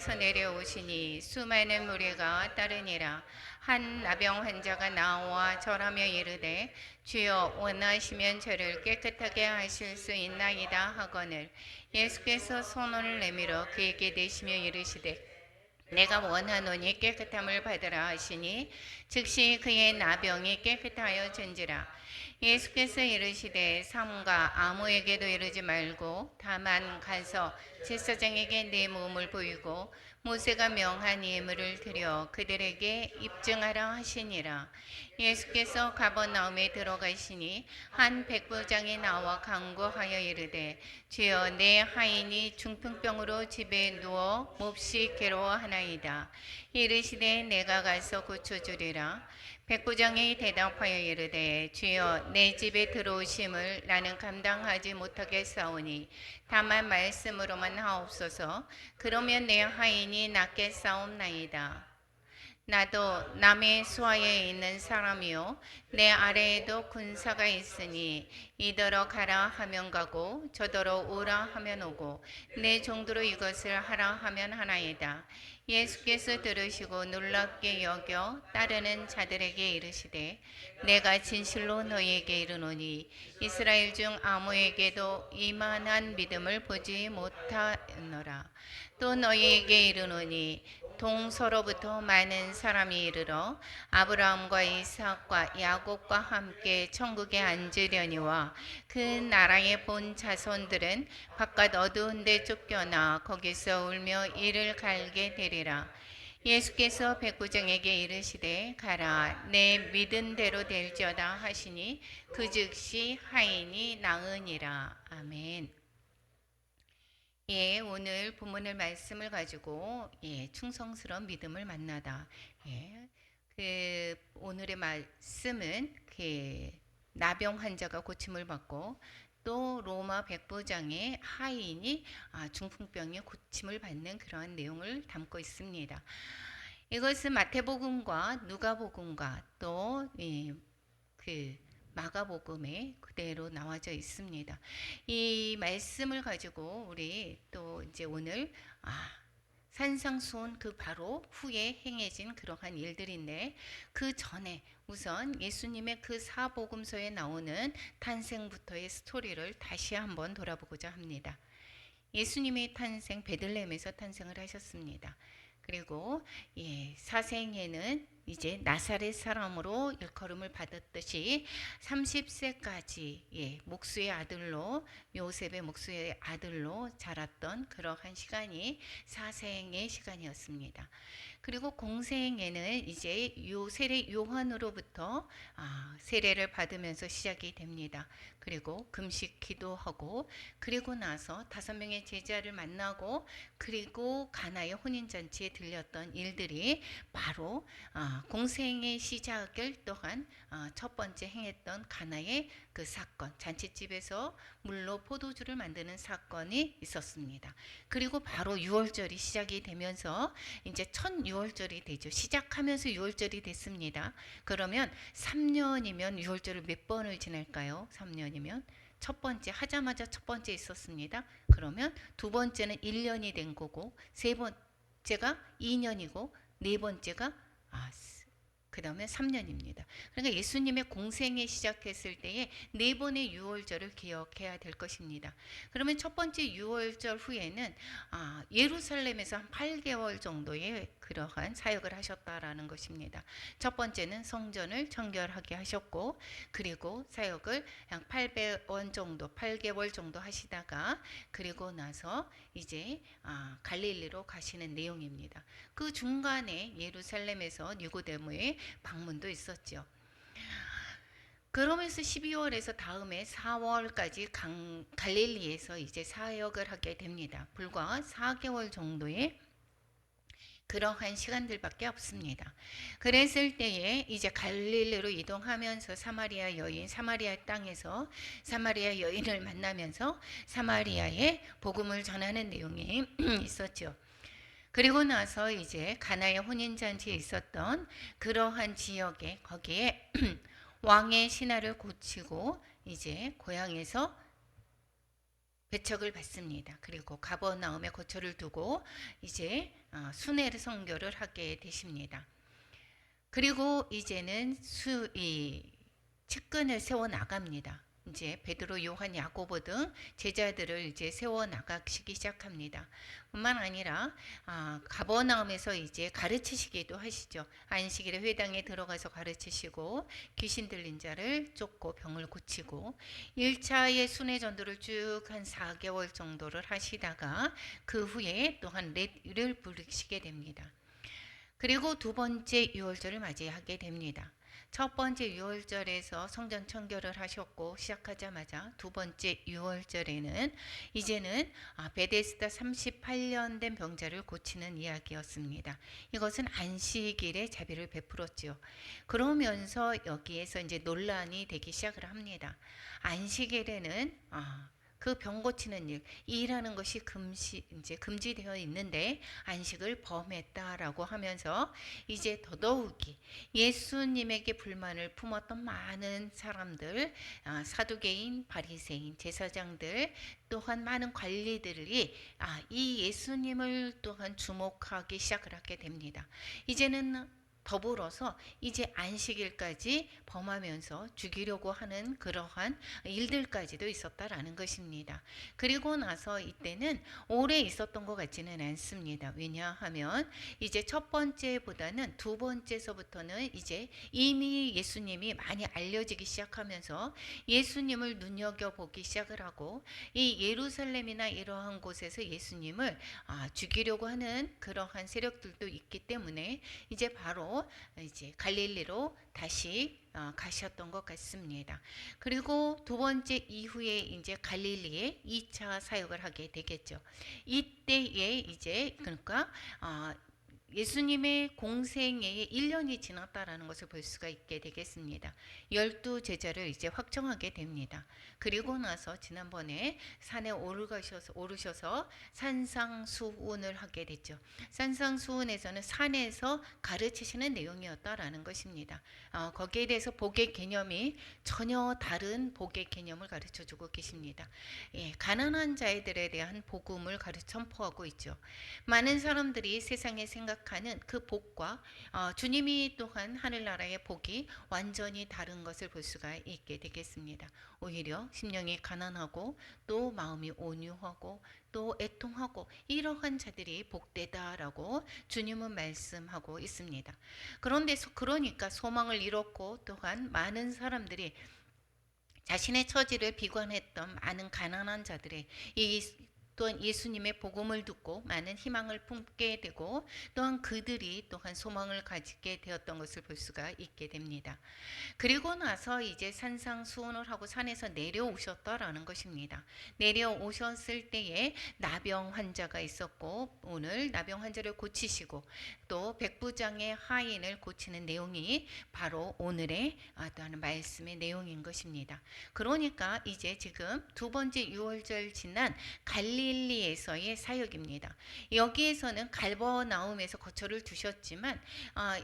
서 내려오시니 수많은 무리가 따르니라. 한 나병 환자가 나와 절하며 이르되 주여 원하시면 저를 깨끗하게 하실 수 있나이다 하거늘 예수께서 손을 내밀어 그에게 대시며 이르시되 내가 원하노니 깨끗함을 받으라 하시니 즉시 그의 나병이 깨끗하여 전지라. 예수께서 이르시되 삼가 아무에게도 이르지 말고 다만 가서 제사장에게 내 몸을 보이고 모세가 명한 예물을 드려 그들에게 입증하라 하시니라. 예수께서 가버나움에 들어가시니 한 백부장이 나와 간구하여 이르되 주여 내 하인이 중풍병으로 집에 누워 몹시 괴로워하나이다. 이르시되 내가 가서 고쳐주리라. 백부장이 대답하여 이르되 주여 내 집에 들어오심을 나는 감당하지 못하겠사오니 다만 말씀으로만 하옵소서. 그러면 내 하인이 낫겠사옵나이다. 나도 남의 수하에 있는 사람이요 내 아래에도 군사가 있으니 이더러 가라 하면 가고 저더러 오라 하면 오고 내 정도로 이것을 하라 하면 하나이다. 예수께서 들으시고 놀랍게 여겨 따르는 자들에게 이르시되 내가 진실로 너희에게 이르노니 이스라엘 중 아무에게도 이만한 믿음을 보지 못하노라. 또 너희에게 이르노니 동서로부터 많은 사람이 이르러 아브라함과 이삭과 야곱과 함께 천국에 앉으려니와 그 나라의 본 자손들은 바깥 어두운 데 쫓겨나 거기서 울며 이를 갈게 되리라. 예수께서 백부장에게 이르시되 가라 내 믿은 대로 될지어다 하시니 그 즉시 하인이 나으니라. 아멘. 예, 오늘 본문을 말씀을 가지고 충성스러운 믿음을 만나다. 오늘의 말씀은 나병 환자가 고침을 받고 또 로마 백부장의 하인이 중풍병의 고침을 받는 그러한 내용을 담고 있습니다. 이것은 마태복음과 누가복음과 또 마가복음에 그대로 나와져 있습니다. 이 말씀을 가지고 우리 또 이제 오늘 산상수훈 그 바로 후에 행해진 그러한 일들인데 그 전에 우선 예수님의 그 사복음서에 나오는 탄생부터의 스토리를 다시 한번 돌아보고자 합니다. 예수님의 탄생 베들레헴에서 탄생을 하셨습니다. 그리고 사생에는 이제 나사렛 사람으로 일컬음을 받았듯이 30세까지 목수의 아들로 요셉의 목수의 아들로 자랐던 그러한 시간이 사생의 시간이었습니다. 그리고 공생에는 이제 세례 요한으로부터 세례를 받으면서 시작이 됩니다. 그리고 금식 기도하고 그리고 나서 5명의 제자를 만나고 그리고 가나의 혼인잔치에 들렸던 일들이 바로 공생의 시작을 또한 첫 번째 행했던 가나의 그 사건, 잔치집에서 물로 포도주를 만드는 사건이 있었습니다. 그리고 바로 유월절이 시작이 되면서 이제 첫 유월절이 되죠. 시작하면서 유월절이 됐습니다. 그러면 3년이면 유월절을 몇 번을 지낼까요? 3년이면 첫 번째 하자마자 첫 번째 있었습니다. 그러면 두 번째는 1년이 된 거고 세 번째가 2년이고 네 번째가 그 다음에 3년입니다. 그러니까 예수님의 공생에 시작했을 때에 4번의 유월절을 기억해야 될 것입니다. 그러면 첫 번째 유월절 후에는 예루살렘에서 한 8개월 정도의 그러한 사역을 하셨다라는 것입니다. 첫 번째는 성전을 청결하게 하셨고 그리고 사역을 한 8개월 정도 하시다가 그리고 나서 이제 갈릴리로 가시는 내용입니다. 그 중간에 예루살렘에서 니고데모의 방문도 있었죠. 그러면서 12월에서 다음에 4월까지 갈릴리에서 이제 사역을 하게 됩니다. 불과 4개월 정도의 그러한 시간들밖에 없습니다. 그랬을 때에 이제 갈릴리로 이동하면서 사마리아 땅에서 사마리아 여인을 만나면서 사마리아에 복음을 전하는 내용이 있었죠. 그리고 나서 이제 가나의 혼인잔치에 있었던 그러한 지역에 거기에 왕의 신하를 고치고 이제 고향에서 배척을 받습니다. 그리고 가버나움에 거처를 두고 이제 순회 선교를 하게 되십니다. 그리고 이제는 이 측근을 세워 나갑니다. 이제 베드로, 요한, 야고보 등 제자들을 이제 세워 나가시기 시작합니다. 뿐만 아니라 가버나움에서 이제 가르치시기도 하시죠. 안식일에 회당에 들어가서 가르치시고 귀신 들린 자를 쫓고 병을 고치고 1차의 순회 전도를 쭉 한 4개월 정도를 하시다가 그 후에 또한 렛을 부르시게 됩니다. 그리고 두 번째 유월절을 맞이하게 됩니다. 첫 번째 유월절에서 성전 청결을 하셨고 시작하자마자 두 번째 유월절에는 이제는 베데스다 38년 된 병자를 고치는 이야기였습니다. 이것은 안식일에 자비를 베풀었죠. 그러면서 여기에서 이제 논란이 되기 시작을 합니다. 안식일에는 그 병 고치는 일하는 것이 이제 금지되어 있는데 안식을 범했다라고 하면서 이제 더더욱이 예수님에게 불만을 품었던 많은 사람들, 사두개인, 바리새인, 제사장들 또한 많은 관리들이 이 예수님을 또한 주목하기 시작을 하게 됩니다. 이제는 더불어서 이제 안식일까지 범하면서 죽이려고 하는 그러한 일들까지도 있었다라는 것입니다. 그리고 나서 이때는 오래 있었던 것 같지는 않습니다. 왜냐하면 이제 첫 번째보다는 두 번째서부터는 이제 이미 예수님이 많이 알려지기 시작하면서 예수님을 눈여겨보기 시작을 하고 이 예루살렘이나 이러한 곳에서 예수님을 죽이려고 하는 그러한 세력들도 있기 때문에 이제 바로 이제 갈릴리로 다시 가셨던 것 같습니다. 그리고 두 번째 이후에 이제 갈릴리에 2차 사역을 하게 되겠죠. 이때에 이제 그러니까 예수님의 공생애에 1년이 지났다라는 것을 볼 수가 있게 되겠습니다. 12제자를 이제 확정하게 됩니다. 그리고 나서 지난번에 산에 오르셔서 산상수훈을 하게 됐죠. 산상수훈에서는 산에서 가르치시는 내용이었다라는 것입니다. 거기에 대해서 복의 개념이 전혀 다른 복의 개념을 가르쳐주고 계십니다. 가난한 자들에 대한 복음을 선포하고 있죠. 많은 사람들이 세상에 생각하는 그 복과 주님이 또한 하늘나라의 복이 완전히 다른 것을 볼 수가 있게 되겠습니다. 오히려 심령이 가난하고 또 마음이 온유하고 또 애통하고 이러한 자들이 복되다라고 주님은 말씀하고 있습니다. 그러니까 소망을 잃었고 또한 많은 사람들이 자신의 처지를 비관했던 많은 가난한 자들의 또한 예수님의 복음을 듣고 많은 희망을 품게 되고 또한 그들이 또한 소망을 가지게 되었던 것을 볼 수가 있게 됩니다. 그리고 나서 이제 산상수훈을 하고 산에서 내려오셨다라는 것입니다. 내려오셨을 때에 나병 환자가 있었고 오늘 나병 환자를 고치시고 또 백부장의 하인을 고치는 내용이 바로 오늘의 또한 말씀의 내용인 것입니다. 그러니까 이제 지금 두 번째 유월절 지난 갈릴리에서의 사역입니다. 여기에서는 갈버나움에서 거처를 두셨지만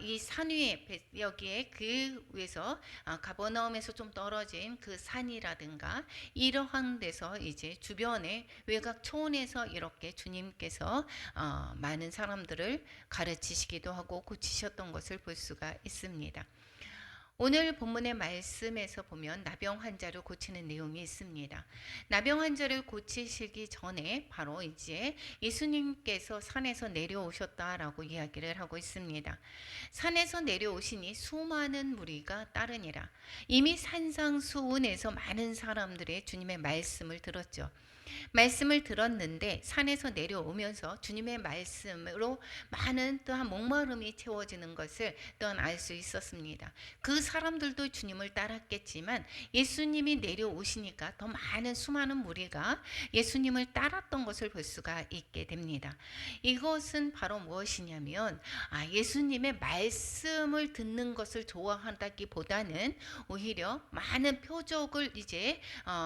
이 산 위에 여기에 그 위에서 가버나움에서 좀 떨어진 그 산이라든가 이러한 데서 이제 주변의 외곽 초원에서 이렇게 주님께서 많은 사람들을 가르치시기도 하고 고치셨던 것을 볼 수가 있습니다. 오늘 본문의 말씀에서 보면 나병 환자를 고치는 내용이 있습니다. 나병 환자를 고치시기 전에 바로 이제 예수님께서 산에서 내려오셨다라고 이야기를 하고 있습니다. 산에서 내려오시니 수많은 무리가 따르니라. 이미 산상수훈에서 많은 사람들의 주님의 말씀을 들었죠. 말씀을 들었는데 산에서 내려오면서 주님의 말씀으로 많은 또한 목마름이 채워지는 것을 또한 알 수 있었습니다. 그 사람들도 주님을 따랐겠지만 예수님이 내려오시니까 더 많은 수많은 무리가 예수님을 따랐던 것을 볼 수가 있게 됩니다. 이것은 바로 무엇이냐면 예수님의 말씀을 듣는 것을 좋아한다기보다는 오히려 많은 표적을 이제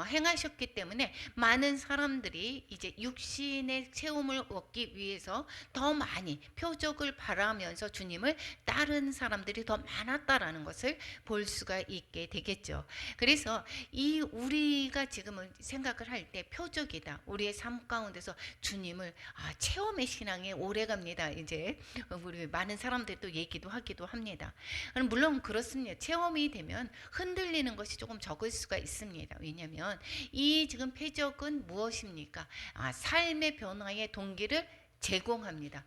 행하셨기 때문에 많은 사람들이 이제 육신의 체험을 얻기 위해서 더 많이 표적을 바라면서 주님을 따른 사람들이 더 많았다라는 것을 볼 수가 있게 되겠죠. 그래서 이 우리가 지금은 생각을 할 때 표적이다. 우리의 삶 가운데서 주님을 체험의 신앙에 오래 갑니다. 이제 우리 많은 사람들이 또 얘기도 하기도 합니다. 물론 그렇습니다. 체험이 되면 흔들리는 것이 조금 적을 수가 있습니다. 왜냐하면 이 지금 표적은 무엇입니까? 삶의 변화의 동기를 제공합니다.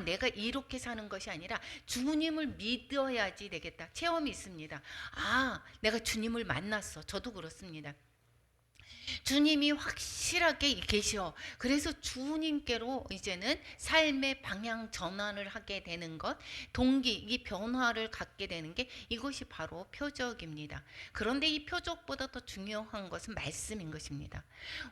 내가 이렇게 사는 것이 아니라 주님을 믿어야지 되겠다. 체험이 있습니다. 내가 주님을 만났어. 저도 그렇습니다. 주님이 확실하게 계셔. 그래서 주님께로 이제는 삶의 방향 전환을 하게 되는 것, 동기, 이 변화를 갖게 되는 게 이것이 바로 표적입니다. 그런데 이 표적보다 더 중요한 것은 말씀인 것입니다.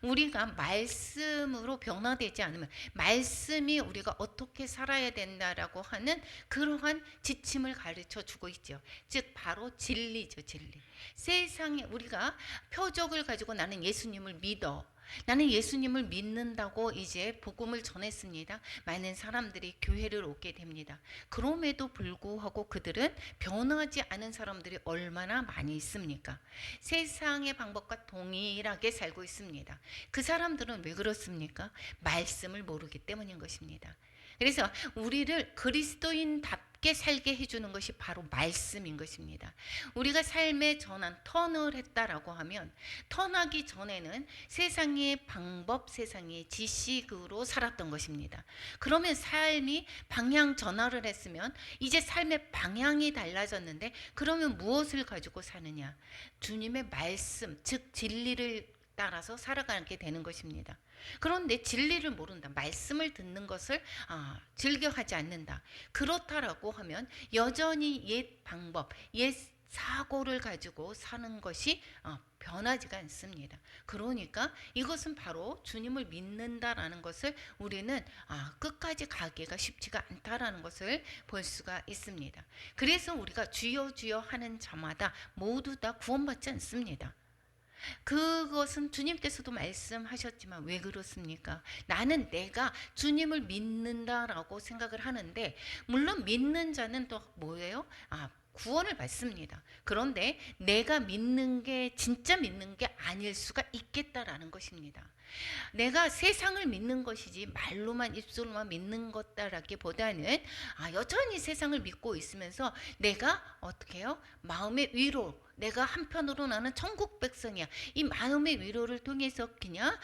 우리가 말씀으로 변화되지 않으면, 말씀이 우리가 어떻게 살아야 된다라고 하는 그러한 지침을 가르쳐 주고 있죠. 즉 바로 진리죠, 진리. 세상에 우리가 표적을 가지고 나는 예수님을 믿어. 나는 예수님을 믿는다고 이제 복음을 전했습니다. 많은 사람들이 교회를 오게 됩니다. 그럼에도 불구하고 그들은 변하지 않은 사람들이 얼마나 많이 있습니까? 세상의 방법과 동일하게 살고 있습니다. 그 사람들은 왜 그렇습니까? 말씀을 모르기 때문인 것입니다. 그래서 우리를 그리스도인답게 살게 해주는 것이 바로 말씀인 것입니다. 우리가 삶의 전환, 턴을 했다라고 하면, 턴하기 전에는 세상의 방법, 세상의 지식으로 살았던 것입니다. 그러면 삶이 방향 전환을 했으면 이제 삶의 방향이 달라졌는데, 그러면 무엇을 가지고 사느냐? 주님의 말씀, 즉 진리를 따라서 살아가게 되는 것입니다. 그런데 진리를 모른다. 말씀을 듣는 것을 즐겨하지 않는다. 그렇다라고 하면 여전히 옛 방법, 옛 사고를 가지고 사는 것이 변하지가 않습니다. 그러니까 이것은 바로 주님을 믿는다라는 것을 우리는 끝까지 가기가 쉽지가 않다라는 것을 볼 수가 있습니다. 그래서 우리가 주여 주여 하는 자마다 모두 다 구원받지 않습니다. 그것은 주님께서도 말씀하셨지만 왜 그렇습니까? 나는 내가 주님을 믿는다라고 생각을 하는데, 물론 믿는 자는 또 뭐예요? 구원을 받습니다. 그런데 내가 믿는 게 진짜 믿는 게 아닐 수가 있겠다라는 것입니다. 내가 세상을 믿는 것이지 말로만 입술로만 믿는 것다라기보다는 여전히 세상을 믿고 있으면서 내가 어떻게 해요? 마음의 위로, 내가 한편으로 나는 천국 백성이야, 이 마음의 위로를 통해서 그냥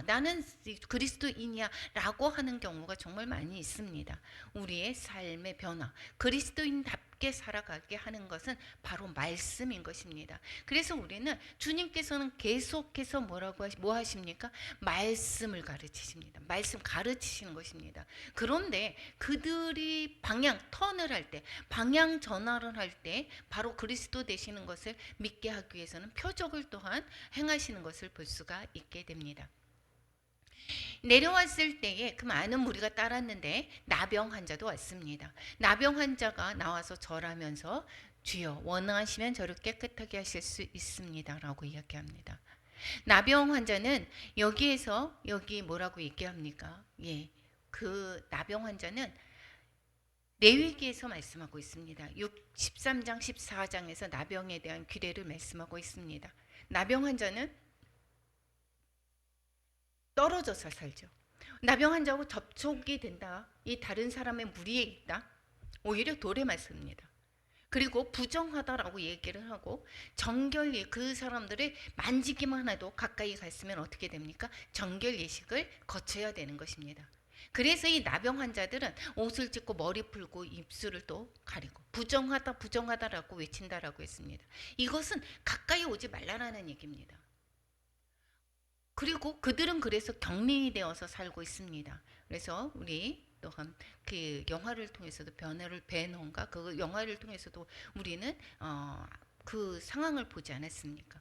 나는 그리스도인이야 라고 하는 경우가 정말 많이 있습니다. 우리의 삶의 변화, 그리스도인답게 살아가게 하는 것은 바로 말씀인 것입니다. 그래서 우리는 주님께서는 계속해서 뭐 하십니까? 말씀을 가르치십니다. 말씀 가르치시는 것입니다. 그런데 그들이 턴을 할 때, 방향 전환을 할 때 바로 그리스도 되시는 것을 믿게 하기 위해서는 표적을 또한 행하시는 것을 볼 수가 있게 됩니다. 내려왔을 때에 그 많은 무리가 따랐는데 나병 환자도 왔습니다. 나병 환자가 나와서 절하면서 주여 원하시면 저를 깨끗하게 하실 수 있습니다 라고 이야기합니다. 나병 환자는 여기 뭐라고 얘기합니까? 그 나병 환자는 레위기에서 말씀하고 있습니다. 13장 14장에서 나병에 대한 규례를 말씀하고 있습니다. 나병 환자는 떨어져서 살죠. 나병 환자하고 접촉이 된다, 이 다른 사람의 무리에 있다, 오히려 돌에 맞습니다. 그리고 부정하다라고 얘기를 하고, 정결, 그 사람들을 만지기만 해도 가까이 갔으면 어떻게 됩니까? 정결 예식을 거쳐야 되는 것입니다. 그래서 이 나병 환자들은 옷을 찢고 머리 풀고 입술을 또 가리고 부정하다라고 외친다라고 했습니다. 이것은 가까이 오지 말라라는 얘기입니다. 그리고 그들은 그래서 격리되어서 살고 있습니다. 그래서 우리 또한 그 영화를 통해서도 베논가 그 영화를 통해서도 우리는 그 상황을 보지 않았습니까?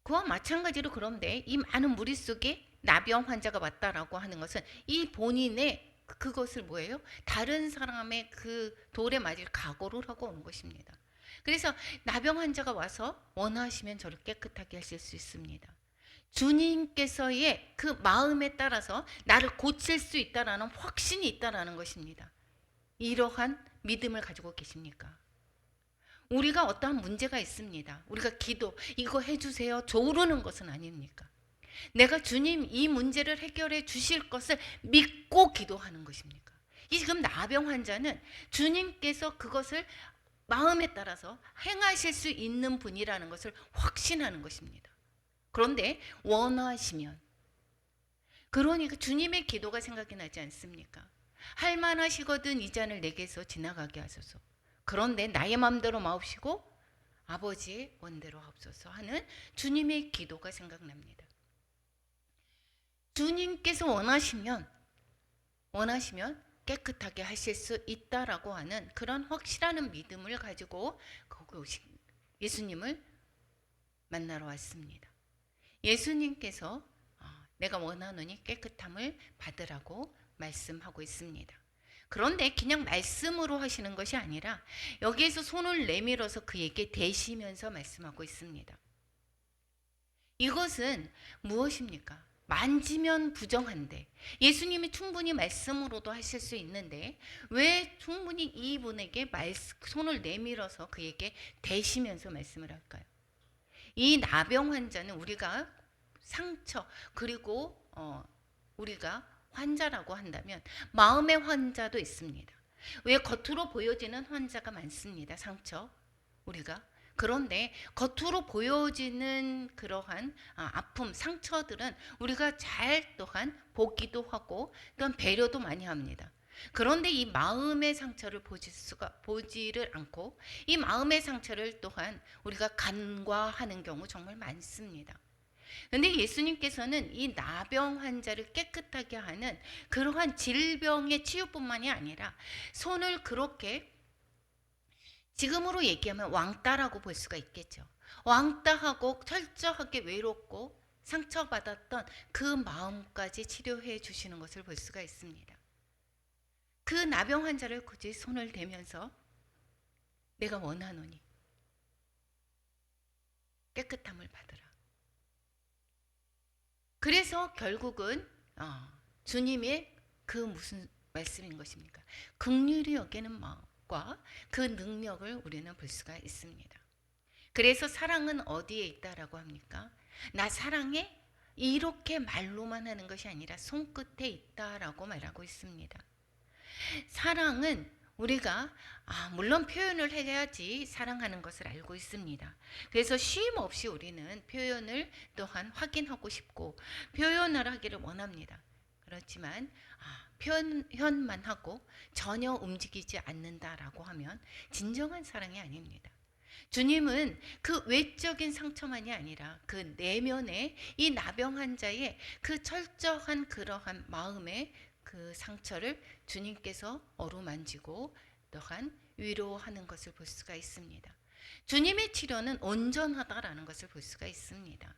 그와 마찬가지로, 그런데 이 많은 무리 속에 나병 환자가 왔다라고 하는 것은 이 본인의 그것을 뭐예요? 다른 사람의 그 돌에 맞을 각오를 하고 온 것입니다. 그래서 나병 환자가 와서 원하시면 저를 깨끗하게 하실 수 있습니다. 주님께서의 그 마음에 따라서 나를 고칠 수 있다라는 확신이 있다라는 것입니다. 이러한 믿음을 가지고 계십니까? 우리가 어떠한 문제가 있습니다. 우리가 기도 이거 해주세요 조르는 것은 아닙니까? 내가 주님 이 문제를 해결해 주실 것을 믿고 기도하는 것입니까? 이 지금 나병 환자는 주님께서 그것을 마음에 따라서 행하실 수 있는 분이라는 것을 확신하는 것입니다. 그런데 원하시면, 그러니까 주님의 기도가 생각이 나지 않습니까? 할만하시거든 이 잔을 내게서 지나가게 하소서. 그런데 나의 마음대로 마옵시고 아버지의 원대로 하옵소서 하는 주님의 기도가 생각납니다. 주님께서 원하시면 깨끗하게 하실 수 있다라고 하는 그런 확실한 믿음을 가지고 거기 오신 예수님을 만나러 왔습니다. 예수님께서 내가 원하노니 깨끗함을 받으라고 말씀하고 있습니다. 그런데 그냥 말씀으로 하시는 것이 아니라 여기에서 손을 내밀어서 그에게 대시면서 말씀하고 있습니다. 이것은 무엇입니까? 만지면 부정한데 예수님이 충분히 말씀으로도 하실 수 있는데 왜 충분히 이분에게 손을 내밀어서 그에게 대시면서 말씀을 할까요? 이 나병 환자는 우리가 상처 그리고 우리가 환자라고 한다면 마음의 환자도 있습니다. 왜 겉으로 보여지는 환자가 많습니다. 상처 우리가 그런데 겉으로 보여지는 그러한 아픔, 상처들은 우리가 잘 또한 보기도 하고 또한 배려도 많이 합니다. 그런데 이 마음의 상처를 보지를 않고 이 마음의 상처를 또한 우리가 간과하는 경우 정말 많습니다. 그런데 예수님께서는 이 나병 환자를 깨끗하게 하는 그러한 질병의 치유뿐만이 아니라 손을 그렇게 지금으로 얘기하면 왕따라고 볼 수가 있겠죠. 왕따하고 철저하게 외롭고 상처받았던 그 마음까지 치료해 주시는 것을 볼 수가 있습니다. 그 나병 환자를 굳이 손을 대면서 내가 원하노니 깨끗함을 받으라. 그래서 결국은 주님의 그 무슨 말씀인 것입니까? 긍휼히 여기는 마음과 그 능력을 우리는 볼 수가 있습니다. 그래서 사랑은 어디에 있다라고 합니까? 나 사랑해? 이렇게 말로만 하는 것이 아니라 손끝에 있다라고 말하고 있습니다. 사랑은 우리가 물론 표현을 해야지 사랑하는 것을 알고 있습니다. 그래서 쉼 없이 우리는 표현을 또한 확인하고 싶고 표현을 하기를 원합니다. 그렇지만 표현만 하고 전혀 움직이지 않는다라고 하면 진정한 사랑이 아닙니다. 주님은 그 외적인 상처만이 아니라 그 내면의 이 나병 환자의 그 철저한 그러한 마음의 그 상처를 주님께서 어루만지고 또한 위로하는 것을 볼 수가 있습니다. 주님의 치료는 온전하다라는 것을 볼 수가 있습니다.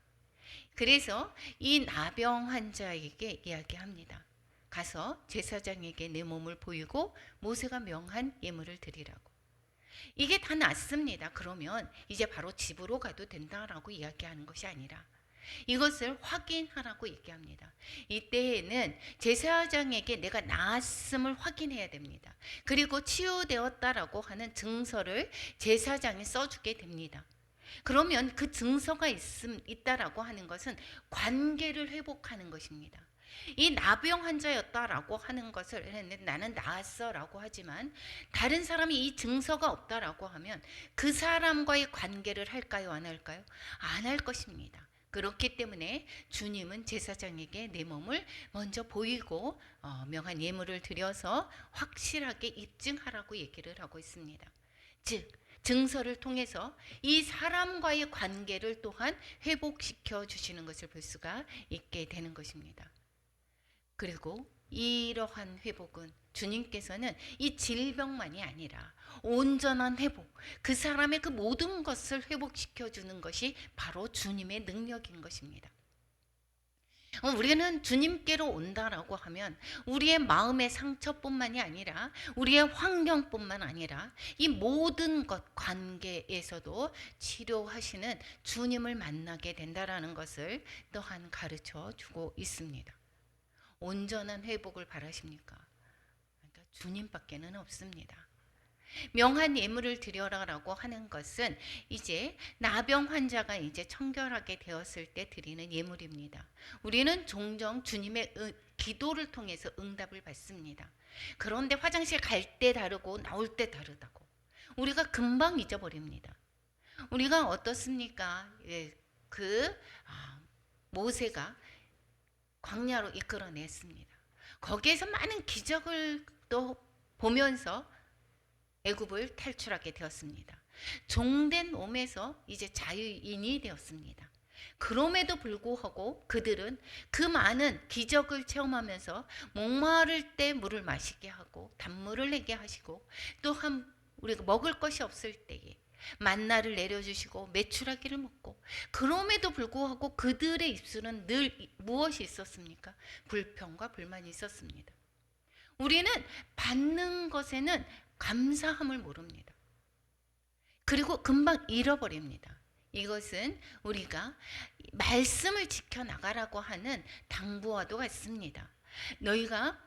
그래서 이 나병 환자에게 이야기합니다. 가서 제사장에게 내 몸을 보이고 모세가 명한 예물을 드리라고. 이게 다 낫습니다. 그러면 이제 바로 집으로 가도 된다라고 이야기하는 것이 아니라 이것을 확인하라고 얘기합니다. 이때에는 제사장에게 내가 나았음을 확인해야 됩니다. 그리고 치유되었다라고 하는 증서를 제사장이 써주게 됩니다. 그러면 그 증서가 있다라고 하는 것은 관계를 회복하는 것입니다. 이 나병 환자였다라고 하는 것을 나는 나았어라고 하지만 다른 사람이 이 증서가 없다라고 하면 그 사람과의 관계를 할까요? 안 할까요? 안 할 것입니다. 그렇기 때문에 주님은 제사장에게 내 몸을 먼저 보이고 명한 예물을 드려서 확실하게 입증하라고 얘기를 하고 있습니다. 즉 증서를 통해서 이 사람과의 관계를 또한 회복시켜 주시는 것을 볼 수가 있게 되는 것입니다. 그리고 이러한 회복은 주님께서는 이 질병만이 아니라 온전한 회복, 그 사람의 그 모든 것을 회복시켜 주는 것이 바로 주님의 능력인 것입니다. 우리는 주님께로 온다라고 하면 우리의 마음의 상처뿐만이 아니라 우리의 환경뿐만 아니라 이 모든 것 관계에서도 치료하시는 주님을 만나게 된다라는 것을 또한 가르쳐 주고 있습니다. 온전한 회복을 바라십니까? 그러니까 주님밖에는 없습니다. 명한 예물을 드려라라고 하는 것은 이제 나병 환자가 이제 청결하게 되었을 때 드리는 예물입니다. 우리는 종종 주님의 기도를 통해서 응답을 받습니다. 그런데 화장실 갈 때 다르고 나올 때 다르다고 우리가 금방 잊어버립니다. 우리가 어떻습니까? 그 모세가 광야로 이끌어냈습니다. 거기에서 많은 기적을 또 보면서 애굽을 탈출하게 되었습니다. 종된 몸에서 이제 자유인이 되었습니다. 그럼에도 불구하고 그들은 그 많은 기적을 체험하면서 목마를 때 물을 마시게 하고 단물을 내게 하시고 또한 우리가 먹을 것이 없을 때에 만나를 내려주시고 메추라기를 먹고 그럼에도 불구하고 그들의 입술은 늘 무엇이 있었습니까? 불평과 불만이 있었습니다. 우리는 받는 것에는 감사함을 모릅니다. 그리고 금방 잃어버립니다. 이것은 우리가 말씀을 지켜나가라고 하는 당부와도 같습니다. 너희가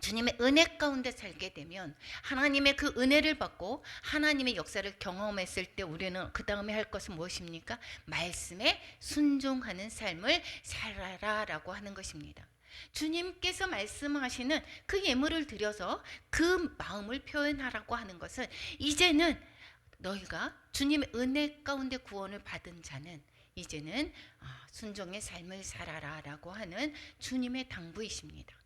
주님의 은혜 가운데 살게 되면 하나님의 그 은혜를 받고 하나님의 역사를 경험했을 때 우리는 그 다음에 할 것은 무엇입니까? 말씀에 순종하는 삶을 살아라라고 하는 것입니다. 주님께서 말씀하시는 그 예물을 드려서 그 마음을 표현하라고 하는 것은 이제는 너희가 주님의 은혜 가운데 구원을 받은 자는 이제는 순종의 삶을 살아라라고 하는 주님의 당부이십니다.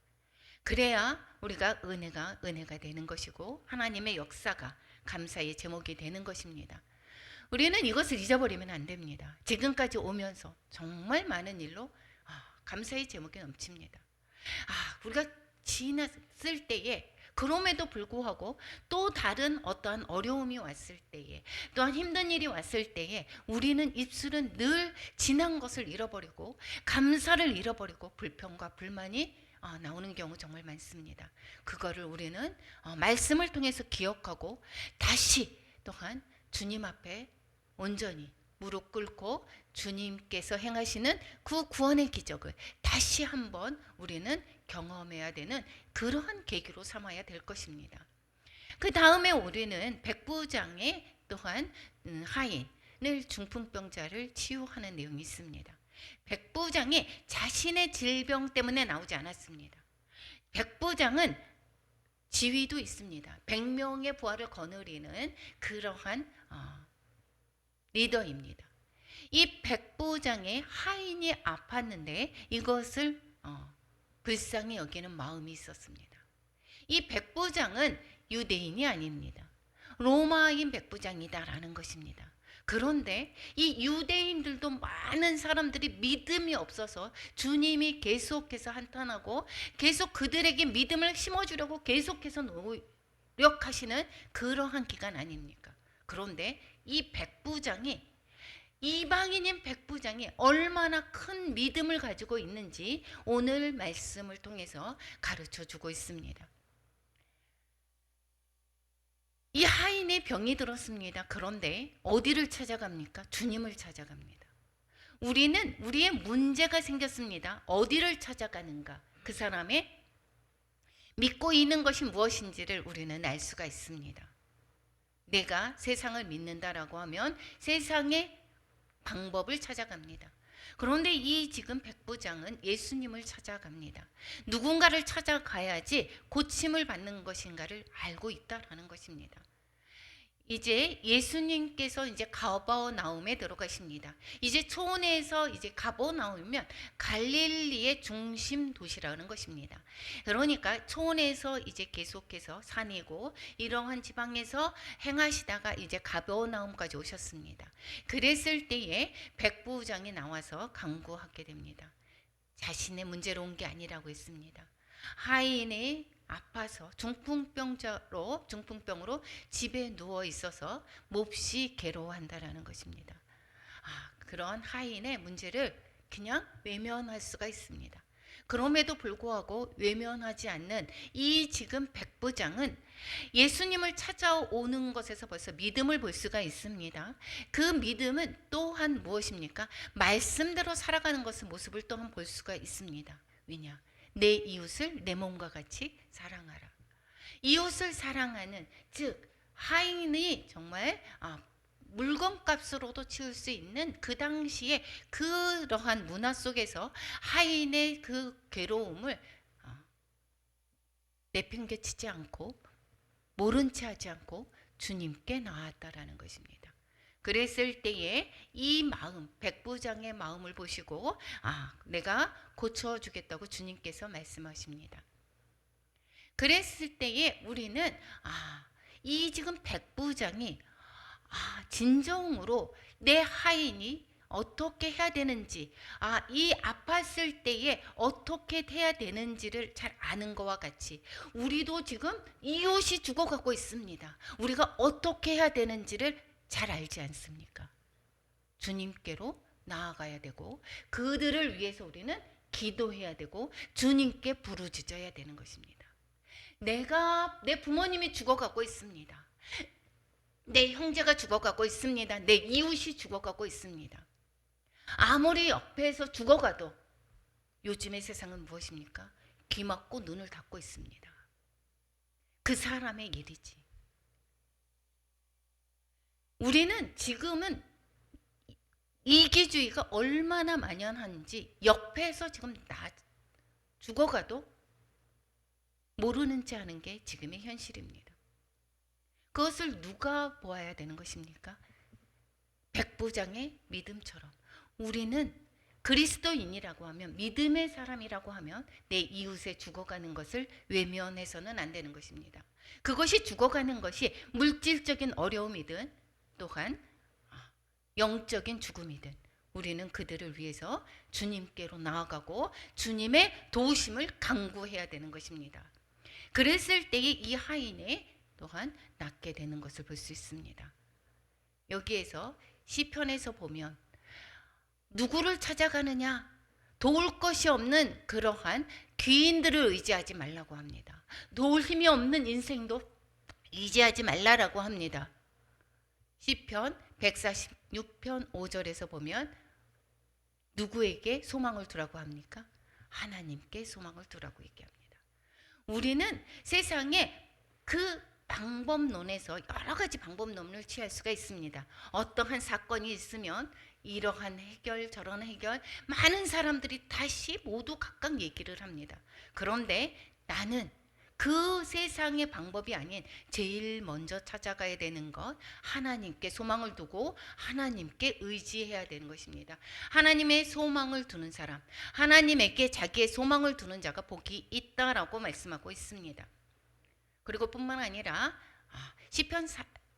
그래야 우리가 은혜가 되는 것이고 하나님의 역사가 감사의 제목이 되는 것입니다. 우리는 이것을 잊어버리면 안 됩니다. 지금까지 오면서 정말 많은 일로 감사의 제목이 넘칩니다. 우리가 지났을 때에 그럼에도 불구하고 또 다른 어떠한 어려움이 왔을 때에 또한 힘든 일이 왔을 때에 우리는 입술은 늘 지난 것을 잃어버리고 감사를 잃어버리고 불평과 불만이 나오는 경우 정말 많습니다. 그거를 우리는 말씀을 통해서 기억하고 다시 또한 주님 앞에 온전히 무릎 꿇고 주님께서 행하시는 그 구원의 기적을 다시 한번 우리는 경험해야 되는 그러한 계기로 삼아야 될 것입니다. 그 다음에 우리는 백부장의 또한 하인을 중풍병자를 치유하는 내용이 있습니다. 백부장이 자신의 질병 때문에 나오지 않았습니다. 백부장은 지위도 있습니다. 100명의 부하를 거느리는 그러한 리더입니다. 이 백부장의 하인이 아팠는데 이것을 불쌍히 여기는 마음이 있었습니다. 이 백부장은 유대인이 아닙니다. 로마인 백부장이다라는 것입니다. 그런데 이 유대인들도 많은 사람들이 믿음이 없어서 주님이 계속해서 한탄하고 계속 그들에게 믿음을 심어주려고 계속해서 노력하시는 그러한 기간 아닙니까? 그런데 이 백부장이 이방인인 백부장이 얼마나 큰 믿음을 가지고 있는지 오늘 말씀을 통해서 가르쳐 주고 있습니다. 이 하인의 병이 들었습니다. 그런데 어디를 찾아갑니까? 주님을 찾아갑니다. 우리는 우리의 문제가 생겼습니다. 어디를 찾아가는가? 그 사람의 믿고 있는 것이 무엇인지를 우리는 알 수가 있습니다. 내가 세상을 믿는다라고 하면 세상의 방법을 찾아갑니다. 그런데 이 지금 백부장은 예수님을 찾아갑니다. 누군가를 찾아가야지 고침을 받는 것인가를 알고 있다라는 것입니다. 이제 예수님께서 이제 가버나움에 들어가십니다. 이제 초원에서 이제 가버나움이면 갈릴리의 중심 도시라는 것입니다. 그러니까 초원에서 이제 계속해서 산이고 이러한 지방에서 행하시다가 이제 가버나움까지 오셨습니다. 그랬을 때에 백부장이 나와서 강구하게 됩니다. 자신의 문제로 온 게 아니라고 했습니다. 하인의 아파서 중풍병으로 집에 누워 있어서 몹시 괴로워한다라는 것입니다. 그런 하인의 문제를 그냥 외면할 수가 있습니다. 그럼에도 불구하고 외면하지 않는 이 지금 백부장은 예수님을 찾아오는 것에서 벌써 믿음을 볼 수가 있습니다. 그 믿음은 또한 무엇입니까? 말씀대로 살아가는 것의 모습을 또한 볼 수가 있습니다. 왜냐? 내 이웃을 내 몸과 같이 사랑하라. 이웃을 사랑하는, 즉 하인이 정말 물건값으로도 치울 수 있는 그 당시에 그러한 문화 속에서 하인의 그 괴로움을 내팽개치지 않고 모른 채 하지 않고 주님께 나왔다라는 것입니다. 그랬을 때에 이 마음, 백부장의 마음을 보시고 내가 고쳐주겠다고 주님께서 말씀하십니다. 그랬을 때에 우리는 이 지금 백부장이 진정으로 내 하인이 어떻게 해야 되는지, 이 아팠을 때에 어떻게 해야 되는지를 잘 아는 것과 같이 우리도 지금 이웃이 죽어가고 있습니다. 우리가 어떻게 해야 되는지를 잘 알지 않습니까? 주님께로 나아가야 되고 그들을 위해서 우리는 기도해야 되고 주님께 부르짖어야 되는 것입니다. 내 부모님이 죽어가고 있습니다. 내 형제가 죽어가고 있습니다. 내 이웃이 죽어가고 있습니다. 아무리 옆에서 죽어가도 요즘의 세상은 무엇입니까? 귀 막고 눈을 닫고 있습니다. 그 사람의 일이지. 우리는 지금은 이기주의가 얼마나 만연한지 옆에서 지금 죽어가도 모르는 체 하는 게 지금의 현실입니다. 그것을 누가 보아야 되는 것입니까? 백부장의 믿음처럼 우리는 그리스도인이라고 하면, 믿음의 사람이라고 하면 내 이웃의 죽어가는 것을 외면해서는 안 되는 것입니다. 그것이 죽어가는 것이 물질적인 어려움이든 또한 영적인 죽음이든 우리는 그들을 위해서 주님께로 나아가고 주님의 도우심을 간구해야 되는 것입니다. 그랬을 때에 이 하인이 또한 낫게 되는 것을 볼 수 있습니다. 여기에서 시편에서 보면 누구를 찾아가느냐? 도울 것이 없는 그러한 귀인들을 의지하지 말라고 합니다. 도울 힘이 없는 인생도 의지하지 말라라고 합니다. 시편 146편 5절에서 보면 누구에게 소망을 두라고 합니까? 하나님께 소망을 두라고 얘기합니다. 우리는 세상에 그 방법론에서 여러 가지 방법론을 취할 수가 있습니다. 어떠한 사건이 있으면 이러한 해결 저런 해결 많은 사람들이 다시 모두 각각 얘기를 합니다. 그런데 나는 그 세상의 방법이 아닌 제일 먼저 찾아가야 되는 것, 하나님께 소망을 두고 하나님께 의지해야 되는 것입니다. 하나님의 소망을 두는 사람, 하나님에게 자기의 소망을 두는 자가 복이 있다라고 말씀하고 있습니다. 그리고 뿐만 아니라 시편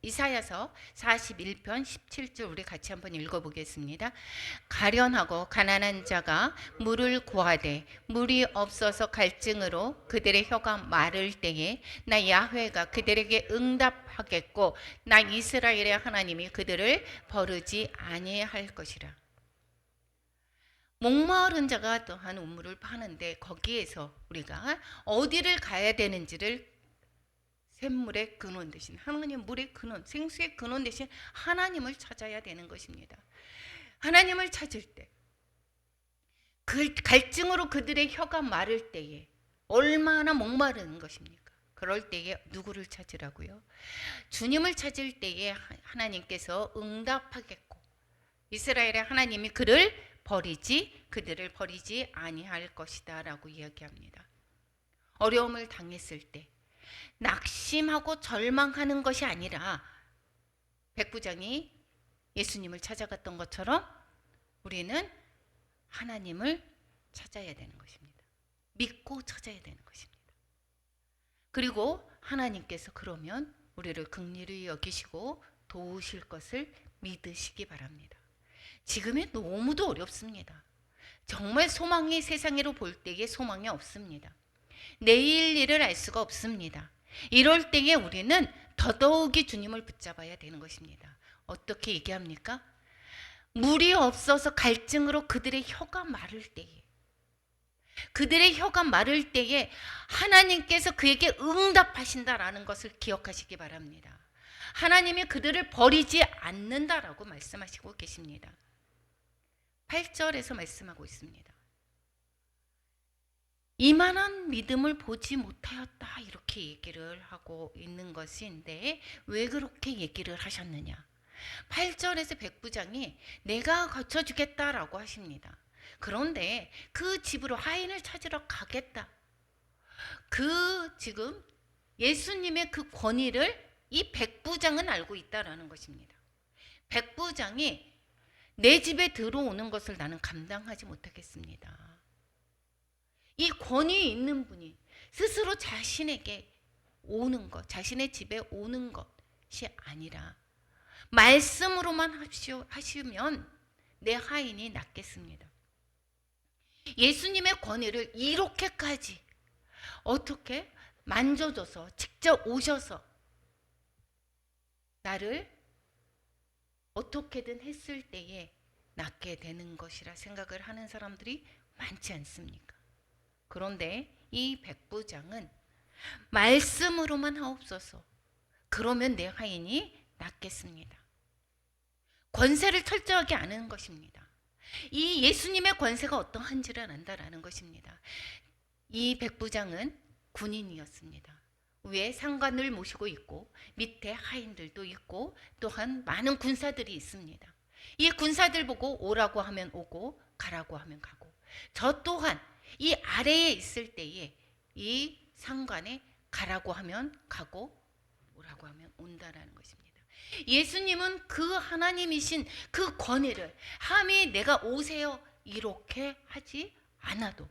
이사야서 41편 17절 우리 같이 한번 읽어보겠습니다. 가련하고 가난한 자가 물을 구하되 물이 없어서 갈증으로 그들의 혀가 마를 때에 나 야훼가 그들에게 응답하겠고 나 이스라엘의 하나님이 그들을 버르지 아니할 것이라. 목마른 자가 또한 우물을 파는데 거기에서 우리가 어디를 가야 되는지를 샘물의 근원 대신 하나님, 물의 근원, 생수의 근원 대신 하나님을 찾아야 되는 것입니다. 하나님을 찾을 때 그 갈증으로 그들의 혀가 마를 때에 얼마나 목마르는 것입니까? 그럴 때에 누구를 찾으라고요? 주님을 찾을 때에 하나님께서 응답하겠고 이스라엘의 하나님이 그들을 버리지 아니할 것이다 라고 이야기합니다. 어려움을 당했을 때 낙심하고 절망하는 것이 아니라 백부장이 예수님을 찾아갔던 것처럼 우리는 하나님을 찾아야 되는 것입니다. 믿고 찾아야 되는 것입니다. 그리고 하나님께서 그러면 우리를 긍휼히 여기시고 도우실 것을 믿으시기 바랍니다. 지금이 너무도 어렵습니다. 정말 소망이 세상으로 볼 때에 소망이 없습니다. 내일 일을 알 수가 없습니다. 이럴 때에 우리는 더더욱이 주님을 붙잡아야 되는 것입니다. 어떻게 얘기합니까? 물이 없어서 갈증으로 그들의 혀가 마를 때에, 그들의 혀가 마를 때에 하나님께서 그에게 응답하신다라는 것을 기억하시기 바랍니다. 하나님이 그들을 버리지 않는다라고 말씀하시고 계십니다. 8절에서 말씀하고 있습니다. 이만한 믿음을 보지 못하였다, 이렇게 얘기를 하고 있는 것인데 왜 그렇게 얘기를 하셨느냐? 8절에서 백부장이 내가 거쳐주겠다라고 하십니다. 그런데 그 집으로 하인을 찾으러 가겠다. 지금 예수님의 그 권위를 이 백부장은 알고 있다라는 것입니다. 백부장이 내 집에 들어오는 것을 나는 감당하지 못하겠습니다. 이 권위 있는 분이 스스로 자신에게 오는 것, 자신의 집에 오는 것이 아니라 말씀으로만 하시면 내 하인이 낫겠습니다. 예수님의 권위를 이렇게까지 어떻게 만져줘서 직접 오셔서 나를 어떻게든 했을 때에 낫게 되는 것이라 생각을 하는 사람들이 많지 않습니까? 그런데 이 백부장은 말씀으로만 하옵소서, 그러면 내 하인이 낫겠습니다. 권세를 철저하게 아는 것입니다. 이 예수님의 권세가 어떠한지를 안다라는 것입니다. 이 백부장은 군인이었습니다. 위에 상관을 모시고 있고 밑에 하인들도 있고 또한 많은 군사들이 있습니다. 이 군사들 보고 오라고 하면 오고 가라고 하면 가고, 저 또한 이 아래에 있을 때에 이 상관에 가라고 하면 가고 오라고 하면 온다라는 것입니다. 예수님은 그 하나님이신 그 권위를 함이 내가 오세요 이렇게 하지 않아도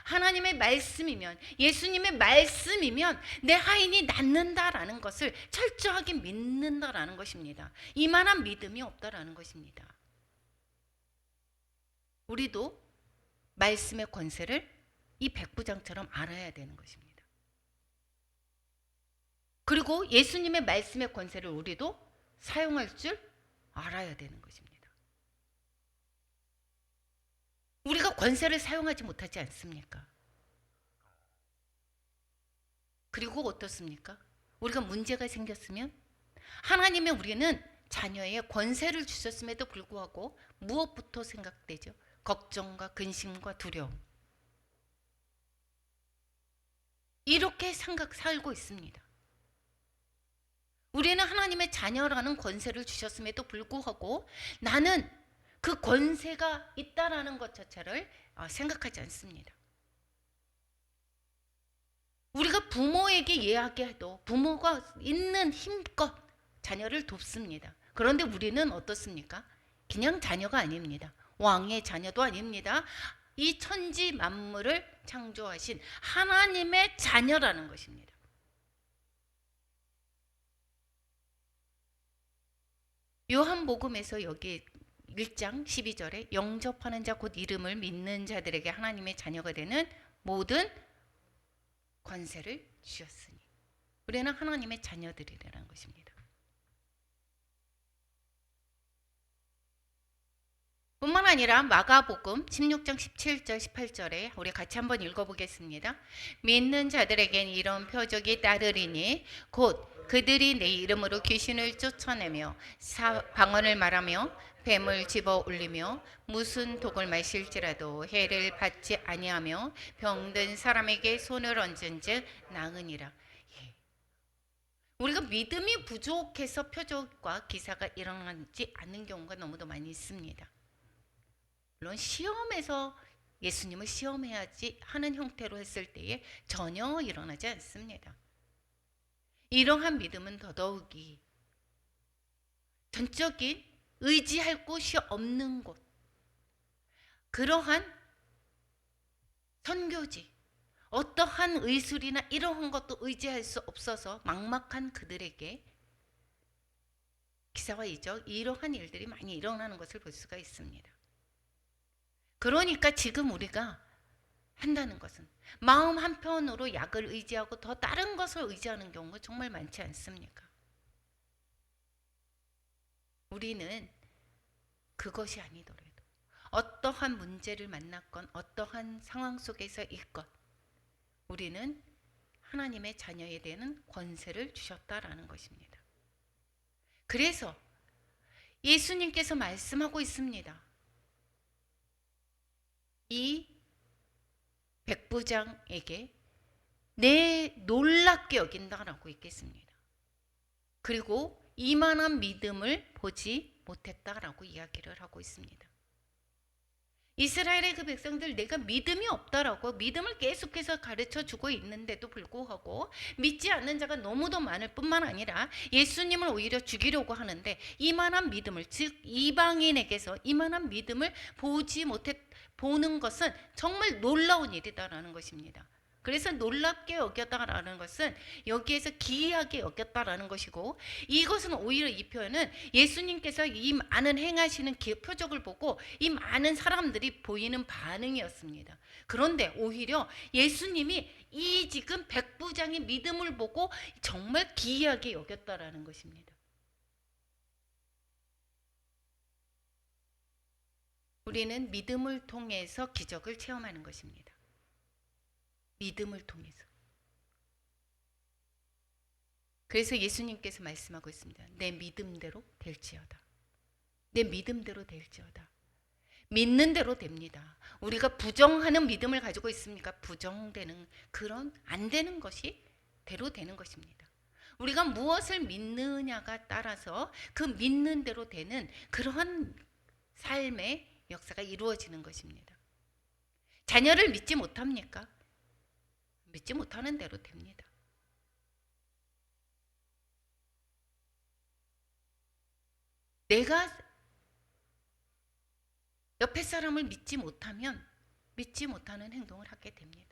하나님의 말씀이면, 예수님의 말씀이면 내 하인이 낫는다라는 것을 철저하게 믿는다라는 것입니다. 이만한 믿음이 없다라는 것입니다. 우리도 말씀의 권세를 이 백부장처럼 알아야 되는 것입니다. 그리고 예수님의 말씀의 권세를 우리도 사용할 줄 알아야 되는 것입니다. 우리가 권세를 사용하지 못하지 않습니까? 그리고 어떻습니까? 우리가 문제가 생겼으면 하나님의 우리는 자녀의 권세를 주셨음에도 불구하고 무엇부터 생각되죠? 걱정과 근심과 두려움. 이렇게 살고 있습니다. 우리는 하나님의 자녀라는 권세를 주셨음에도 불구하고 나는 그 권세가 있다라는 것 자체를 생각하지 않습니다. 우리가 부모에게 이야기해도 부모가 있는 힘껏 자녀를 돕습니다. 그런데 우리는 어떻습니까? 그냥 자녀가 아닙니다. 왕의 자녀도 아닙니다. 이 천지 만물을 창조하신 하나님의 자녀라는 것입니다. 요한복음에서 여기 1장 12절에 영접하는 자 곧 이름을 믿는 자들에게 하나님의 자녀가 되는 모든 권세를 주셨으니, 우리는 하나님의 자녀들이라는 것입니다. 뿐만 아니라 마가복음 16장 17절 18절에 우리 같이 한번 읽어보겠습니다. 믿는 자들에겐 이런 표적이 따르리니 곧 그들이 내 이름으로 귀신을 쫓아내며 방언을 말하며 뱀을 집어 올리며 무슨 독을 마실지라도 해를 받지 아니하며 병든 사람에게 손을 얹은즉 나으니라. 우리가 믿음이 부족해서 표적과 기사가 일어나지 않는 경우가 너무도 많이 있습니다. 물론 시험에서 예수님을 시험해야지 하는 형태로 했을 때에 전혀 일어나지 않습니다. 이러한 믿음은 더더욱이 전적인 의지할 곳이 없는 곳, 그러한 선교지, 어떠한 의술이나 이러한 것도 의지할 수 없어서 막막한 그들에게 기사와 이적, 이러한 일들이 많이 일어나는 것을 볼 수가 있습니다. 그러니까 지금 우리가 한다는 것은 마음 한편으로 약을 의지하고 더 다른 것을 의지하는 경우가 정말 많지 않습니까? 우리는 그것이 아니더라도 어떠한 문제를 만났건 어떠한 상황 속에서 있건 우리는 하나님의 자녀에 대한 권세를 주셨다라는 것입니다. 그래서 예수님께서 말씀하고 있습니다. 이 백부장에게 내 놀랍게 여긴다라고 있겠습니다. 그리고 이만한 믿음을 보지 못했다라고 이야기를 하고 있습니다. 이스라엘의 그 백성들 내가 믿음이 없다라고 믿음을 계속해서 가르쳐 주고 있는데도 불구하고 믿지 않는 자가 너무도 많을 뿐만 아니라 예수님을 오히려 죽이려고 하는데 이만한 믿음을, 즉 이방인에게서 이만한 믿음을 보는 것은 정말 놀라운 일이다라는 것입니다. 그래서 놀랍게 여겼다라는 것은 여기에서 기이하게 여겼다라는 것이고, 이것은 오히려 이 표현은 예수님께서 이 많은 행하시는 표적을 보고 이 많은 사람들이 보이는 반응이었습니다. 그런데 오히려 예수님이 이 지금 백부장의 믿음을 보고 정말 기이하게 여겼다라는 것입니다. 우리는 믿음을 통해서 기적을 체험하는 것입니다. 믿음을 통해서. 그래서 예수님께서 말씀하고 있습니다. 내 믿음대로 될지어다. 내 믿음대로 될지어다. 믿는 대로 됩니다. 우리가 부정하는 믿음을 가지고 있습니까? 부정되는 그런 안 되는 것이 대로 되는 것입니다. 우리가 무엇을 믿느냐가 따라서 그 믿는 대로 되는 그러한 삶의 역사가 이루어지는 것입니다. 자녀를 믿지 못합니까? 믿지 못하는 대로 됩니다. 내가 옆에 사람을 믿지 못하면 믿지 못하는 행동을 하게 됩니다.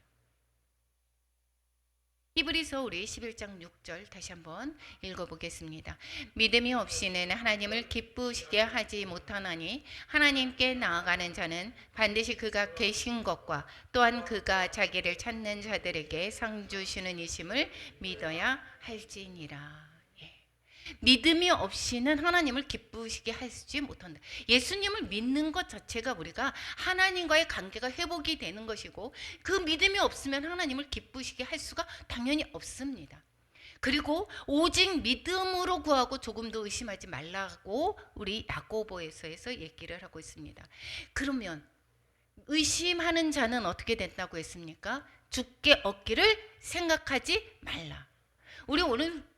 히브리서 우리 11장 6절 다시 한번 읽어보겠습니다. 믿음이 없이는 하나님을 기쁘시게 하지 못하나니 하나님께 나아가는 자는 반드시 그가 계신 것과 또한 그가 자기를 찾는 자들에게 상 주시는 이심을 믿어야 할지니라. 믿음이 없이는 하나님을 기쁘시게 하지 못한다. 예수님을 믿는 것 자체가 우리가 하나님과의 관계가 회복이 되는 것이고, 그 믿음이 없으면 하나님을 기쁘시게 할 수가 당연히 없습니다. 그리고 오직 믿음으로 구하고 조금도 의심하지 말라고 우리 야고보에서 얘기를 하고 있습니다. 그러면 의심하는 자는 어떻게 된다고 했습니까? 주께 얻기를 생각하지 말라. 우리 오늘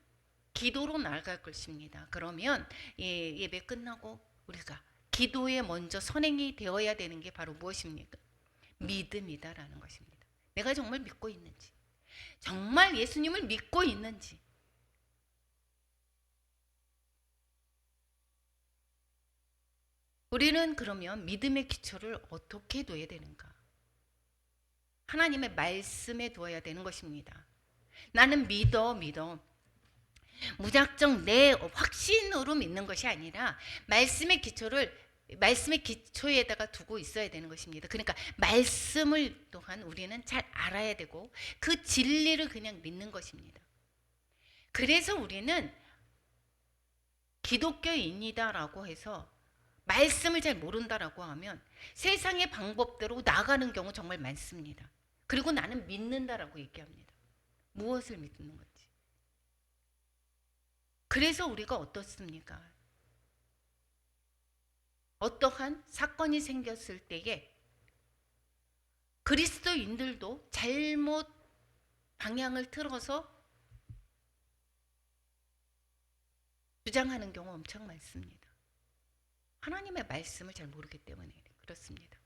기도로 나아갈 것입니다. 그러면 예배 끝나고 우리가 기도에 먼저 선행이 되어야 되는 게 바로 무엇입니까? 믿음이다라는 것입니다. 내가 정말 믿고 있는지, 정말 예수님을 믿고 있는지. 우리는 그러면 믿음의 기초를 어떻게 둬야 되는가? 하나님의 말씀에 두어야 되는 것입니다. 나는 믿어 무작정 내 확신으로 믿는 것이 아니라 말씀의 기초에다가 두고 있어야 되는 것입니다. 그러니까 말씀을 또한 우리는 잘 알아야 되고 그 진리를 그냥 믿는 것입니다. 그래서 우리는 기독교인이다라고 해서 말씀을 잘 모른다라고 하면 세상의 방법대로 나가는 경우 정말 많습니다. 그리고 나는 믿는다라고 얘기합니다. 무엇을 믿는 건지. 그래서 우리가 어떻습니까? 어떠한 사건이 생겼을 때에 그리스도인들도 잘못 방향을 틀어서 주장하는 경우 엄청 많습니다. 하나님의 말씀을 잘 모르기 때문에 그렇습니다.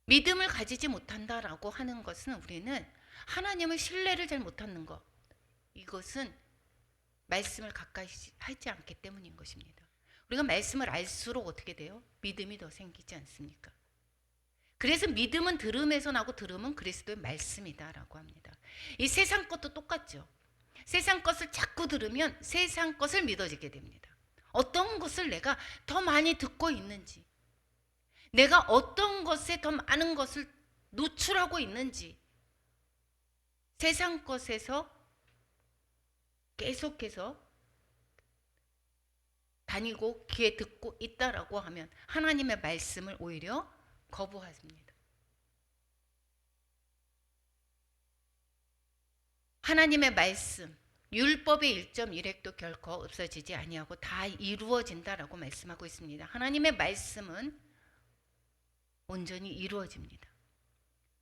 믿음을 가지지 못한다라고 하는 것은 우리는 하나님의 신뢰를 잘 못하는 것, 이것은 말씀을 가까이 하지 않기 때문인 것입니다. 우리가 말씀을 알수록 어떻게 돼요? 믿음이 더 생기지 않습니까? 그래서 믿음은 들음에서 나고 들음은 그리스도의 말씀이다라고 합니다. 이 세상 것도 똑같죠. 세상 것을 자꾸 들으면 세상 것을 믿어지게 됩니다. 어떤 것을 내가 더 많이 듣고 있는지, 내가 어떤 것에 더 많은 것을 노출하고 있는지, 세상 것에서 계속해서 다니고 귀에 듣고 있다라고 하면 하나님의 말씀을 오히려 거부하십니다. 하나님의 말씀, 율법의 1.1획도 결코 없어지지 아니하고 다 이루어진다라고 말씀하고 있습니다. 하나님의 말씀은 온전히 이루어집니다.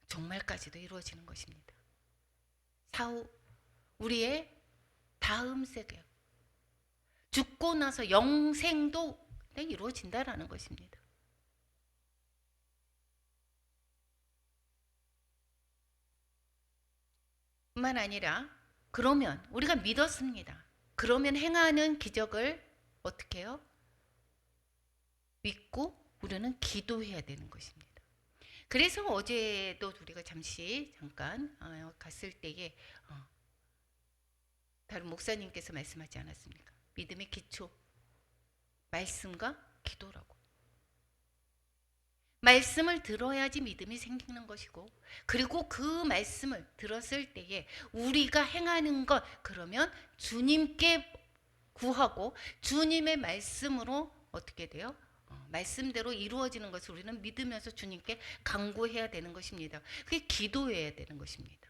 종말까지도 이루어지는 것입니다. 사후 우리의 다음 세계, 죽고 나서 영생도 이루어진다라는 것입니다. 뿐만 아니라 그러면 우리가 믿었습니다. 그러면 행하는 기적을 어떻게 해요? 믿고 우리는 기도해야 되는 것입니다. 그래서 어제도 우리가 잠깐 갔을 때에 다른 목사님께서 말씀하지 않았습니까? 믿음의 기초, 말씀과 기도라고. 말씀을 들어야지 믿음이 생기는 것이고, 그리고 그 말씀을 들었을 때에 우리가 행하는 것, 그러면 주님께 구하고 주님의 말씀으로 어떻게 돼요? 말씀대로 이루어지는 것을 우리는 믿으면서 주님께 간구해야 되는 것입니다. 그게 기도해야 되는 것입니다.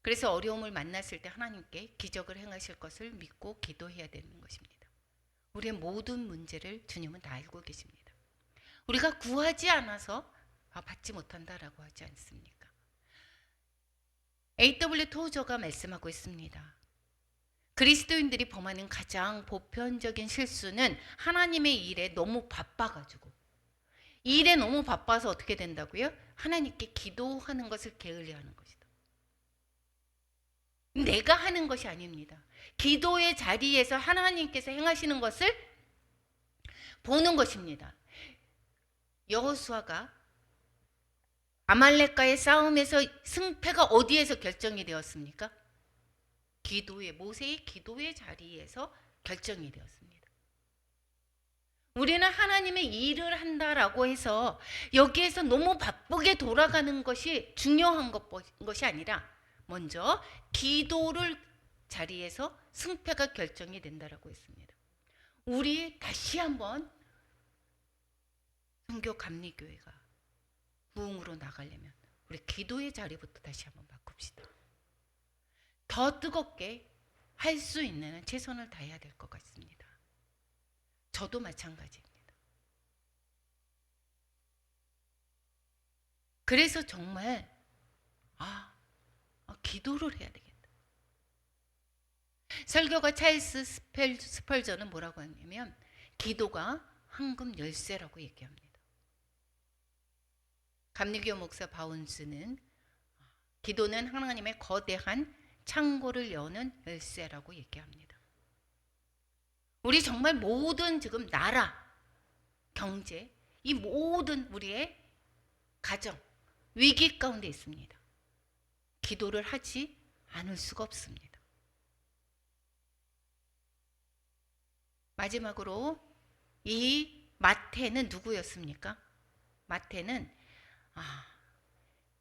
그래서 어려움을 만났을 때 하나님께 기적을 행하실 것을 믿고 기도해야 되는 것입니다. 우리의 모든 문제를 주님은 다 알고 계십니다. 우리가 구하지 않아서 받지 못한다라고 하지 않습니까? A.W. 토저가 말씀하고 있습니다. 그리스도인들이 범하는 가장 보편적인 실수는 하나님의 일에 너무 바빠가지고, 일에 너무 바빠서 어떻게 된다고요? 하나님께 기도하는 것을 게을리하는 것이다. 내가 하는 것이 아닙니다. 기도의 자리에서 하나님께서 행하시는 것을 보는 것입니다. 여호수아가 아말렉과의 싸움에서 승패가 어디에서 결정이 되었습니까? 모세의 기도의 자리에서 결정이 되었습니다. 우리는 하나님의 일을 한다라고 해서 여기에서 너무 바쁘게 돌아가는 것이 중요한 것이 아니라 먼저 기도를 자리에서 승패가 결정이 된다라고 했습니다. 우리 다시 한번 선교 감리교회가 부흥으로 나가려면 우리 기도의 자리부터 다시 한번 바꿉시다. 더 뜨겁게 할 수 있는 최선을 다해야 될 것 같습니다. 저도 마찬가지입니다. 그래서 정말 기도를 해야 되겠다. 설교가 찰스 스펄전은 뭐라고 하냐면 기도가 황금 열쇠라고 얘기합니다. 감리교 목사 바운스는 기도는 하나님의 거대한 창고를 여는 열쇠라고 얘기합니다. 우리 정말 모든 지금 나라, 경제, 이 모든 우리의 가정, 위기 가운데 있습니다. 기도를 하지 않을 수가 없습니다. 마지막으로 이 마태는 누구였습니까? 마태는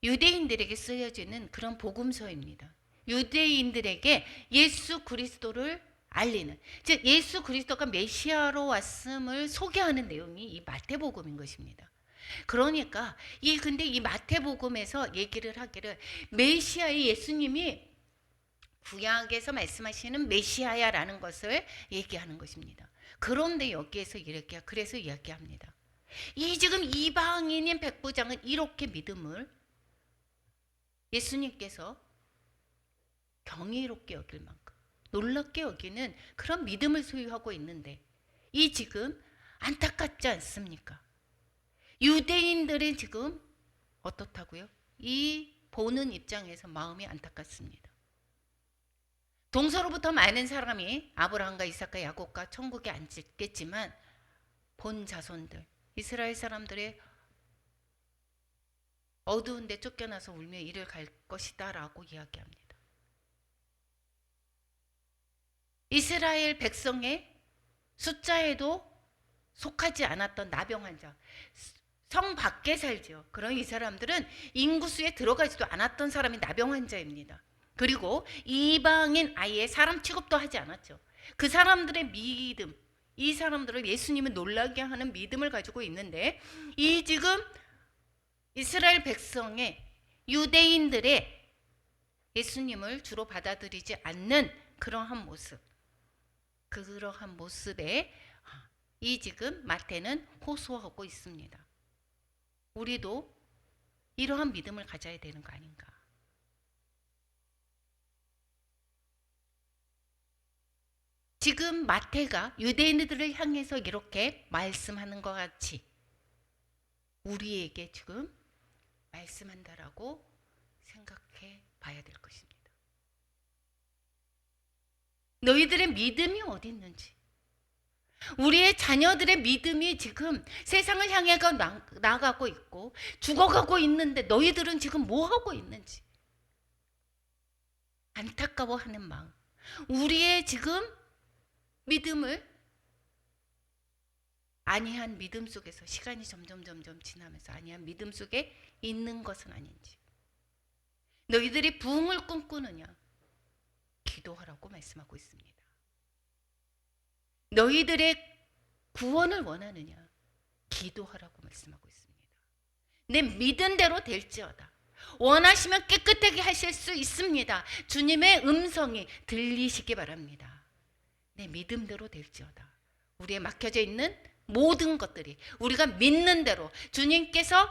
유대인들에게 쓰여지는 그런 복음서입니다. 유대인들에게 예수 그리스도를 알리는, 즉 예수 그리스도가 메시아로 왔음을 소개하는 내용이 이 마태복음인 것입니다. 그러니까 근데 이 마태복음에서 얘기를 하기를 메시아의 예수님이 구약에서 말씀하시는 메시아야라는 것을 얘기하는 것입니다. 그런데 여기에서 그래서 이야기합니다. 지금 이방인인 백부장은 이렇게 믿음을 예수님께서 경이롭게 여길 만큼 놀랍게 여기는 그런 믿음을 소유하고 있는데 지금 안타깝지 않습니까? 유대인들이 지금 어떻다고요? 보는 입장에서 마음이 안타깝습니다. 동서로부터 많은 사람이 아브라함과 이삭과 야곱과 천국에 앉겠지만 본 자손들, 이스라엘 사람들의 어두운 데 쫓겨나서 울며 이를 갈 것이다 라고 이야기합니다. 이스라엘 백성의 숫자에도 속하지 않았던 나병 환자, 성 밖에 살죠. 그런 이 사람들은 인구수에 들어가지도 않았던 사람이 나병 환자입니다. 그리고 이방인 아예 사람 취급도 하지 않았죠. 그 사람들의 믿음, 이 사람들을 예수님을 놀라게 하는 믿음을 가지고 있는데, 이 지금 이스라엘 백성의, 유대인들의 예수님을 주로 받아들이지 않는 그러한 모습에 이 지금 마태는 호소하고 있습니다. 우리도 이러한 믿음을 가져야 되는 거 아닌가? 지금 마태가 유대인들을 향해서 이렇게 말씀하는 것 같이 우리에게 지금 말씀한다라고 생각해 봐야 될 것입니다. 너희들의 믿음이 어디 있는지, 우리의 자녀들의 믿음이 지금 세상을 향해 나가고 있고 죽어가고 있는데 너희들은 지금 뭐 하고 있는지 안타까워하는 마음, 우리의 지금 믿음을 아니한 믿음 속에서 시간이 점점 지나면서 아니한 믿음 속에 있는 것은 아닌지, 너희들이 부흥을 꿈꾸느냐, 기도하라고 말씀하고 있습니다. 너희들의 구원을 원하느냐, 기도하라고 말씀하고 있습니다. 내 믿은 대로 될지어다. 원하시면 깨끗하게 하실 수 있습니다. 주님의 음성이 들리시기 바랍니다. 내 믿음대로 될지어다. 우리에 막혀져 있는 모든 것들이 우리가 믿는 대로 주님께서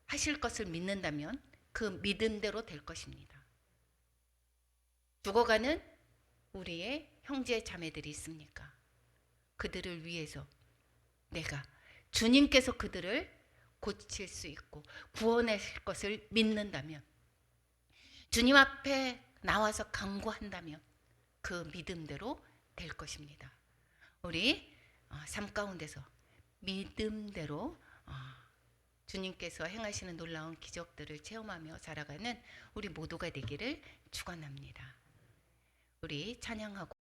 하실 것을 믿는다면 그 믿음대로 될 것입니다. 죽어가는 우리의 형제 자매들이 있습니까? 그들을 위해서 내가 주님께서 그들을 고칠 수 있고 구원하실 것을 믿는다면, 주님 앞에 나와서 간구한다면 그 믿음대로 될 것입니다. 우리 삶 가운데서 믿음대로 주님께서 행하시는 놀라운 기적들을 체험하며 살아가는 우리 모두가 되기를 축원합니다. 우리 찬양하고